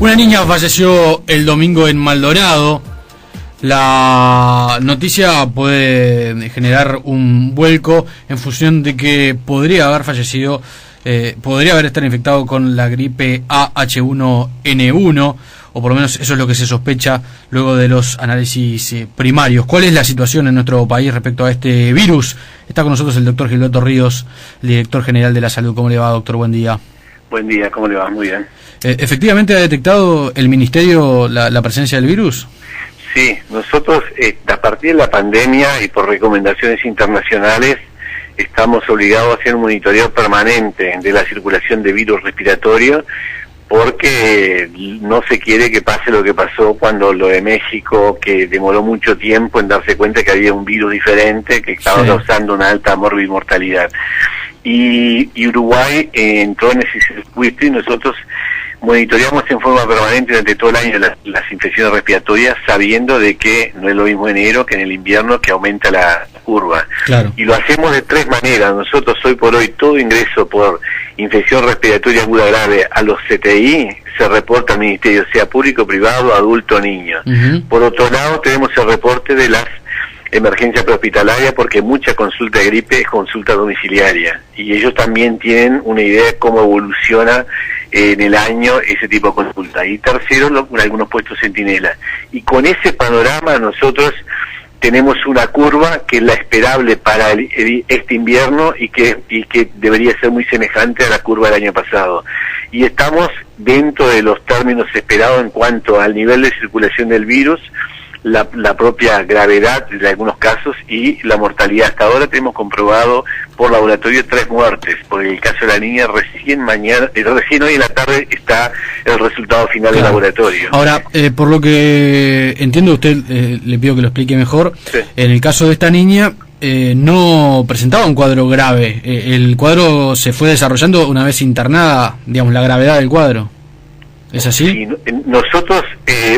Una niña falleció el domingo en Maldonado. La noticia puede generar un vuelco en función de que podría haber fallecido, podría haber estado infectado con la gripe A H1N1, o por lo menos eso es lo que se sospecha luego de los análisis primarios. ¿Cuál es la situación en nuestro país respecto a este virus? Está con nosotros el doctor Gilberto Ríos, el director general de la salud. ¿Cómo le va, doctor? Buen día. Buen día, ¿cómo le va? Muy bien. ¿Efectivamente ha detectado el Ministerio la presencia del virus? Sí, nosotros a partir de la pandemia y por recomendaciones internacionales estamos obligados a hacer un monitoreo permanente de la circulación de virus respiratorio, porque no se quiere que pase lo que pasó cuando lo de México, que demoró mucho tiempo en darse cuenta que había un virus diferente que estaba causando una alta mortalidad. Y Uruguay entró en ese circuito y nosotros monitoreamos en forma permanente durante todo el año las infecciones respiratorias, sabiendo de que no es lo mismo en enero que en el invierno, que aumenta la curva. Claro. Y lo hacemos de tres maneras. Nosotros hoy por hoy todo ingreso por infección respiratoria aguda grave a los CTI se reporta al Ministerio, sea público, privado, adulto o niño. Por otro lado, tenemos el reporte de las emergencia prehospitalaria, porque mucha consulta de gripe es consulta domiciliaria y ellos también tienen una idea de cómo evoluciona en el año ese tipo de consulta. Y tercero, algunos puestos centinela. Y con ese panorama nosotros tenemos una curva que es la esperable para este invierno y que debería ser muy semejante a la curva del año pasado. Y estamos dentro de los términos esperados en cuanto al nivel de circulación del virus, la propia gravedad de algunos casos y la mortalidad. Hasta ahora tenemos comprobado por laboratorio 3 muertes. Por el caso de la niña, recién hoy en la tarde está el resultado final del laboratorio. Ahora, por lo que entiendo, usted le pido que lo explique mejor. Sí. En el caso de esta niña, no presentaba un cuadro grave. El cuadro se fue desarrollando una vez internada, digamos, la gravedad del cuadro. ¿Es así? Sí, nosotros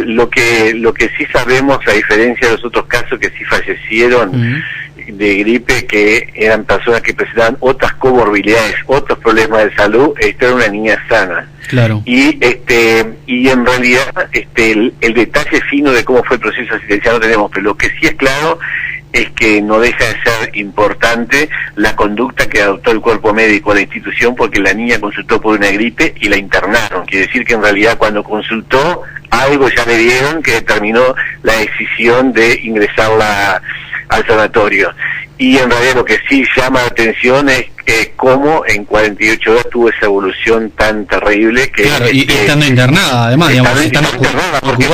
lo que sí sabemos, a diferencia de los otros casos que sí fallecieron de gripe, que eran personas que presentaban otras comorbilidades, otros problemas de salud, esta era una niña sana. Claro. Y en realidad el detalle fino de cómo fue el proceso asistencial no tenemos, pero lo que sí es claro es que no deja de ser importante la conducta que adoptó el cuerpo médico de la institución, porque la niña consultó por una gripe y la internaron. Quiere decir que en realidad cuando consultó algo ya le dieron que determinó la decisión de ingresarla al sanatorio. Y en realidad lo que sí llama la atención es cómo en 48 horas tuvo esa evolución tan terrible que... Claro, y estando internada, además, estando internada, porque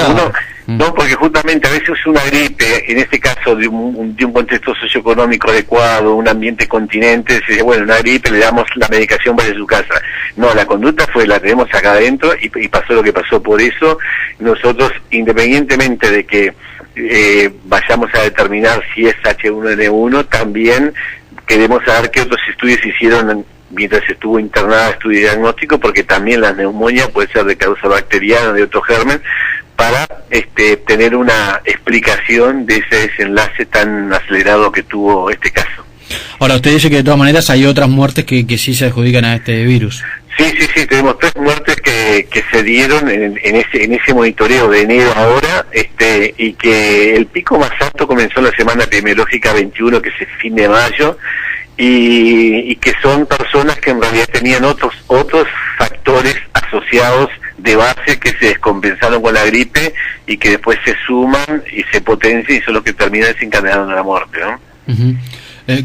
no, porque justamente a veces una gripe, en este caso de un contexto socioeconómico adecuado, un ambiente continente, se dice, bueno, una gripe, le damos la medicación para su casa. No, la conducta fue, la tenemos acá adentro y pasó lo que pasó. Por eso nosotros, independientemente de que vayamos a determinar si es H1N1, también queremos saber qué otros estudios se hicieron mientras estuvo internada, estudio diagnóstico, porque también la neumonía puede ser de causa bacteriana, de otro germen, para tener una explicación de ese desenlace tan acelerado que tuvo este caso. Ahora, usted dice que de todas maneras hay otras muertes que sí se adjudican a este virus. Sí, tenemos 3 muertes que se dieron en ese monitoreo de enero ahora, y que el pico más alto comenzó en la semana epidemiológica 21, que es el fin de mayo, y que son personas que en realidad tenían otros factores asociados de base que se descompensaron con la gripe y que después se suman y se potencian y son los que terminan desencadenando la muerte, ¿no?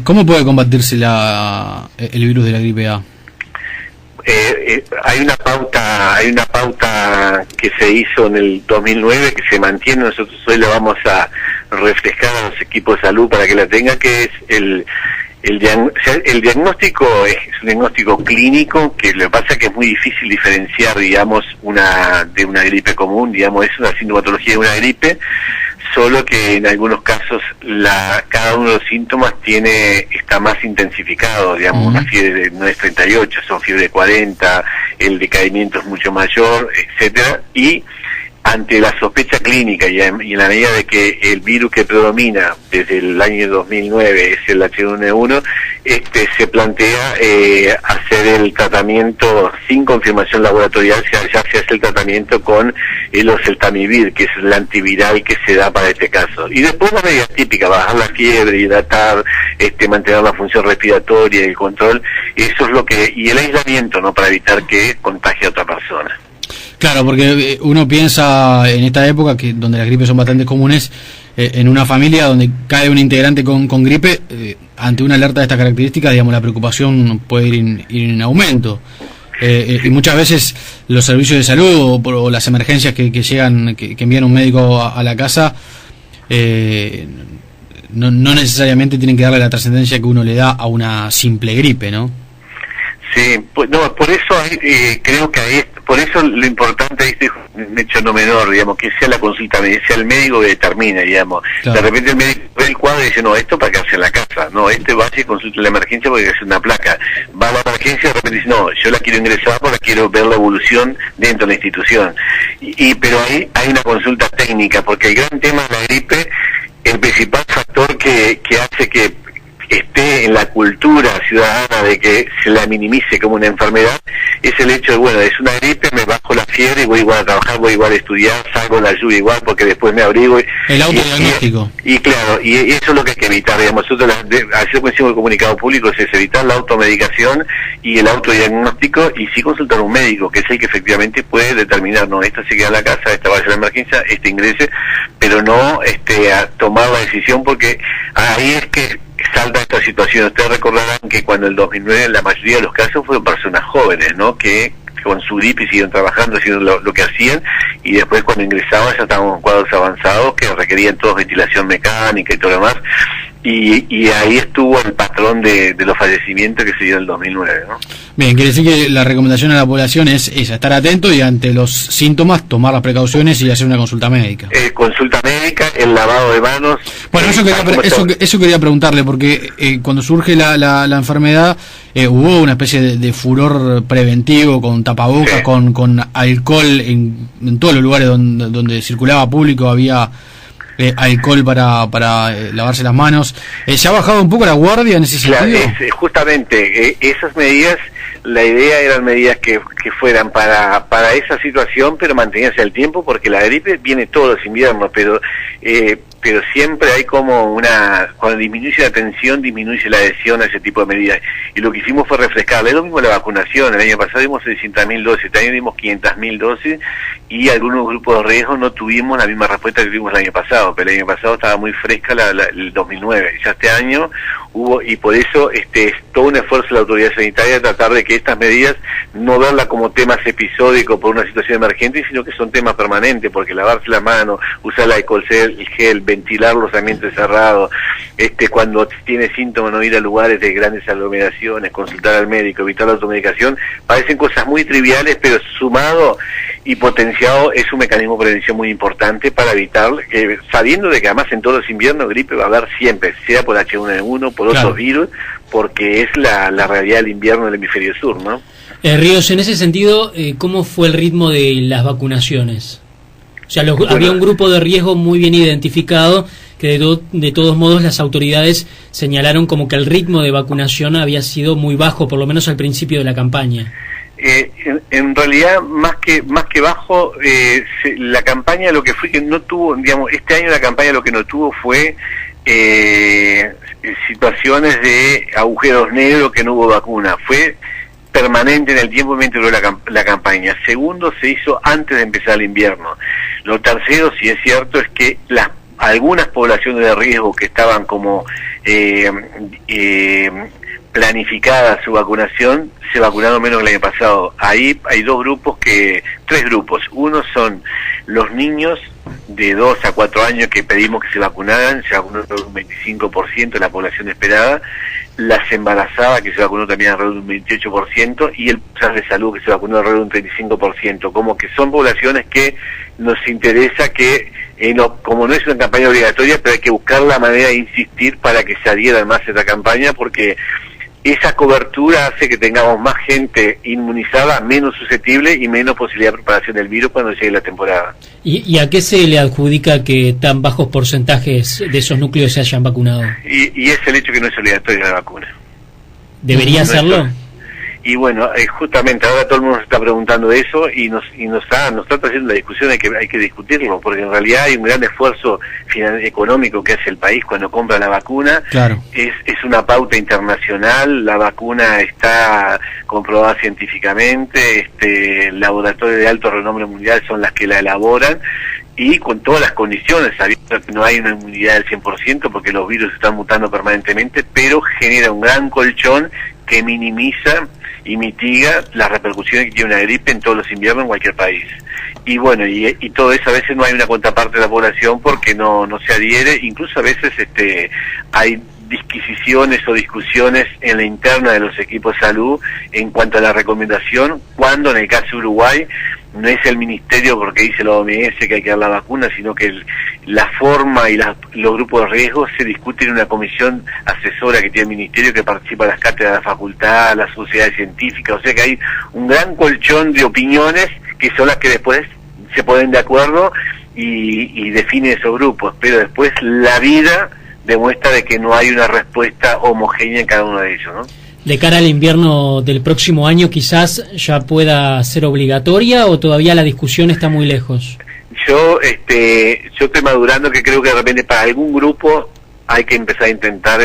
¿Cómo puede combatirse el virus de la gripe A? Hay una pauta que se hizo en el 2009 que se mantiene. Nosotros hoy la vamos a refrescar a los equipos de salud para que la tengan, que es el diagnóstico es un diagnóstico clínico, que lo que pasa es que es muy difícil diferenciar, digamos, de una gripe común. Digamos, es una sintomatología de una gripe, solo que en algunos casos cada uno de los síntomas está más intensificado. Digamos, una fiebre no es 38, son fiebre de 40, el decaimiento es mucho mayor, etcétera, y ante la sospecha clínica y en la medida de que el virus que predomina desde el año 2009 es el H1N1, se plantea hacer el tratamiento sin confirmación laboratorial, ya se hace el tratamiento con el oseltamivir, que es el antiviral que se da para este caso. Y después las medidas típicas, bajar la fiebre, hidratar, mantener la función respiratoria y el control, eso es lo que, y el aislamiento, ¿no?, para evitar que contagie a otra persona. Claro, porque uno piensa en esta época, que donde las gripes son bastante comunes, en una familia donde cae un integrante con gripe, ante una alerta de estas características, digamos, la preocupación puede ir en aumento. Y muchas veces los servicios de salud o las emergencias que llegan, que envían un médico a la casa, no necesariamente tienen que darle la trascendencia que uno le da a una simple gripe, ¿no? Sí, pues no, por eso creo que por eso lo importante es un hecho no menor, digamos, que sea la consulta, sea el médico que determina, digamos. Claro. De repente el médico ve el cuadro y dice, no, esto para quedarse en la casa, no, vaya y consulta la emergencia porque es una placa. Va a la emergencia y de repente dice, no, yo la quiero ingresar porque quiero ver la evolución dentro de la institución. Pero ahí hay una consulta técnica, porque el gran tema de la gripe, el principal factor que hace que esté en la cultura ciudadana de que se la minimice como una enfermedad, es el hecho de, bueno, es una gripe, me bajo la fiebre y voy igual a trabajar, voy igual a estudiar, salgo en la lluvia igual porque después me abrigo. El autodiagnóstico. Y claro, y eso es lo que hay que evitar, digamos. Nosotros, así como decimos el comunicado público, es evitar la automedicación y el autodiagnóstico, y sí consultar a un médico, que es el que efectivamente puede determinar, no, esta se queda en la casa, esta vaya a la emergencia, ingrese, pero no a tomar la decisión, porque ahí es que salta esta situación. Ustedes recordarán que cuando en el 2009 la mayoría de los casos fueron personas jóvenes, ¿no?, que con su gripe siguieron trabajando, haciendo lo que hacían, y después cuando ingresaban ya estaban con cuadros avanzados que requerían todos ventilación mecánica y todo lo demás, y ahí estuvo el patrón de los fallecimientos que se dio en el 2009, ¿no? Bien, quiere decir que la recomendación a la población es estar atento y ante los síntomas tomar las precauciones y hacer una consulta médica. Consulta médica, el lavado de manos. Bueno, eso quería preguntarle, porque cuando surge la enfermedad hubo una especie de furor preventivo con tapabocas, sí, con alcohol en todos los lugares donde circulaba público, había alcohol para lavarse las manos. ¿Se ha bajado un poco la guardia en ese sentido? Justamente, esas medidas, la idea eran medidas que fueran para esa situación, pero mantenerse al tiempo, porque la gripe viene todos los inviernos, pero siempre hay como cuando disminuye la tensión, disminuye la adhesión a ese tipo de medidas, y lo que hicimos fue refrescarle. Es lo mismo la vacunación. El año pasado dimos 600.000 dosis, este año dimos 500.000 dosis, y algunos grupos de riesgo no tuvimos la misma respuesta que tuvimos el año pasado, pero el año pasado estaba muy fresca el 2009, ya este año hubo, y por eso es todo un esfuerzo de la autoridad sanitaria de tratar de que estas medidas no verlas como temas episódicos por una situación emergente, sino que son temas permanentes, porque lavarse la mano, usar el alcohol gel, ventilar los ambientes cerrados, cuando tiene síntomas no ir a lugares de grandes aglomeraciones, consultar al médico, evitar la automedicación, parecen cosas muy triviales, pero sumado y potenciado es un mecanismo de prevención muy importante para evitar, sabiendo de que además en todos los inviernos gripe va a haber siempre, sea por H1N1, por otros virus, porque es la realidad del invierno del hemisferio sur, ¿no? Ríos, en ese sentido, ¿cómo fue el ritmo de las vacunaciones? O sea, había un grupo de riesgo muy bien identificado, que de todos modos las autoridades señalaron como que el ritmo de vacunación había sido muy bajo, por lo menos al principio de la campaña. En realidad, más que bajo, la campaña lo que fue que no tuvo, digamos, este año la campaña lo que no tuvo fue situaciones de agujeros negros, que no hubo vacuna. Fue permanente en el tiempo mientras duró la campaña. Segundo, se hizo antes de empezar el invierno. Lo tercero, si es cierto, es que algunas poblaciones de riesgo que estaban como planificada su vacunación, se vacunaron menos que el año pasado. Ahí hay tres grupos. Uno son los niños de 2 a 4 años que pedimos que se vacunaran, se vacunó un 25% de la población esperada, las embarazadas que se vacunó también alrededor de un 28%, y el personal de salud que se vacunó alrededor de un 35%, como que son poblaciones que nos interesa que, como no es una campaña obligatoria, pero hay que buscar la manera de insistir para que se adhieran más a esta campaña, porque esa cobertura hace que tengamos más gente inmunizada, menos susceptible y menos posibilidad de propagación del virus cuando llegue la temporada. ¿Y a qué se le adjudica que tan bajos porcentajes de esos núcleos se hayan vacunado? Y es el hecho que no es obligatoria la vacuna. ¿Debería serlo? Y bueno, justamente ahora todo el mundo se está preguntando eso y nos está trayendo la discusión de que hay que discutirlo, porque en realidad hay un gran esfuerzo económico que hace el país cuando compra la vacuna. Claro. Es una pauta internacional, la vacuna está comprobada científicamente, laboratorios de alto renombre mundial son las que la elaboran, y con todas las condiciones, sabiendo que no hay una inmunidad del 100% porque los virus están mutando permanentemente, pero genera un gran colchón que minimiza y mitiga las repercusiones que tiene una gripe en todos los inviernos en cualquier país. Y bueno, y todo eso a veces no hay una contraparte de la población porque no se adhiere, incluso a veces hay disquisiciones o discusiones en la interna de los equipos de salud en cuanto a la recomendación, cuando en el caso de Uruguay no es el ministerio porque dice la OMS que hay que dar la vacuna, sino que la forma y los grupos de riesgo se discuten en una comisión asesora que tiene el ministerio, que participa en las cátedras de la facultad, las sociedades científicas, o sea que hay un gran colchón de opiniones que son las que después se ponen de acuerdo y definen esos grupos, pero después la vida demuestra de que no hay una respuesta homogénea en cada uno de ellos, ¿no? ¿De cara al invierno del próximo año quizás ya pueda ser obligatoria o todavía la discusión está muy lejos? Yo estoy madurando que creo que de repente para algún grupo hay que empezar a intentar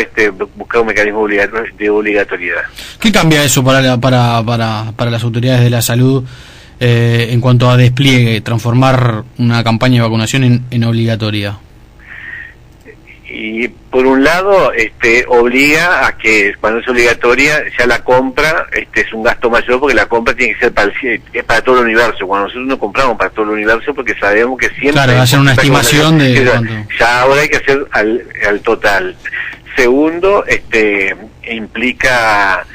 buscar un mecanismo de obligatoriedad. ¿Qué cambia eso para las autoridades de la salud en cuanto a despliegue, transformar una campaña de vacunación en obligatoria? Y por un lado obliga a que cuando es obligatoria ya la compra es un gasto mayor, porque la compra tiene que ser para todo el universo. Cuando nosotros no compramos para todo el universo porque sabemos que siempre... Claro, hacer una estimación de cuánto. Ya ahora hay que hacer al total. Segundo, implica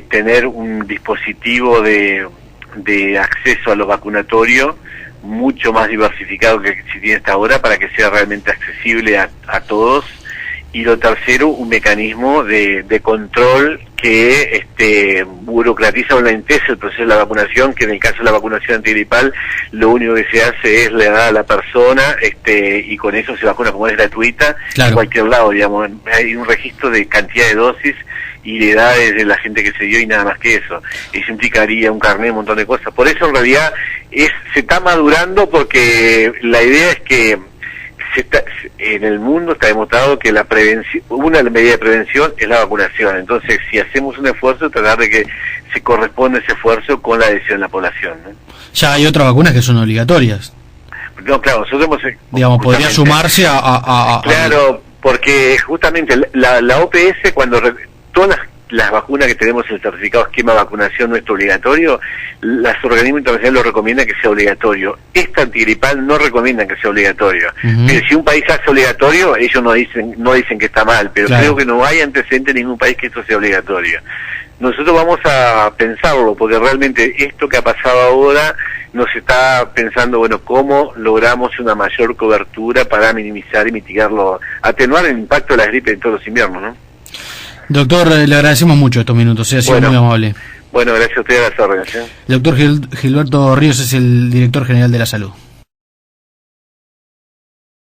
tener un dispositivo de acceso a los vacunatorios mucho más diversificado que se tiene hasta ahora para que sea realmente accesible a todos. Y lo tercero, un mecanismo de control que burocratiza o lentece el proceso de la vacunación, que en el caso de la vacunación antigripal lo único que se hace es le da a la persona y con eso se vacuna como es gratuita. Claro. En cualquier lado, digamos, hay un registro de cantidad de dosis y de edades de la gente que se dio y nada más que eso. Eso implicaría un carnet, un montón de cosas. Por eso en realidad se está madurando, porque la idea es que en el mundo está demostrado que la prevención, una medida de prevención es la vacunación. Entonces, si hacemos un esfuerzo, tratar de que se corresponda ese esfuerzo con la adhesión de la población, ¿no? Ya hay otras vacunas que son obligatorias. No, claro, nosotros hemos... Digamos, podría sumarse a... Claro, porque justamente la OPS, cuando todas las vacunas que tenemos en el certificado esquema de vacunación no es obligatorio, los organismos internacionales lo recomiendan que sea obligatorio. Esta antigripal no recomiendan que sea obligatorio. Pero si un país hace obligatorio, ellos no dicen que está mal, pero claro, creo que no hay antecedente en ningún país que esto sea obligatorio. Nosotros vamos a pensarlo, porque realmente esto que ha pasado ahora nos está pensando, bueno, cómo logramos una mayor cobertura para minimizar y mitigarlo, atenuar el impacto de la gripe en todos los inviernos, ¿no? Doctor, le agradecemos mucho estos minutos, ha sido muy amable. Bueno, gracias a usted, a las órdenes. El doctor Gilberto Ríos es el director general de la salud.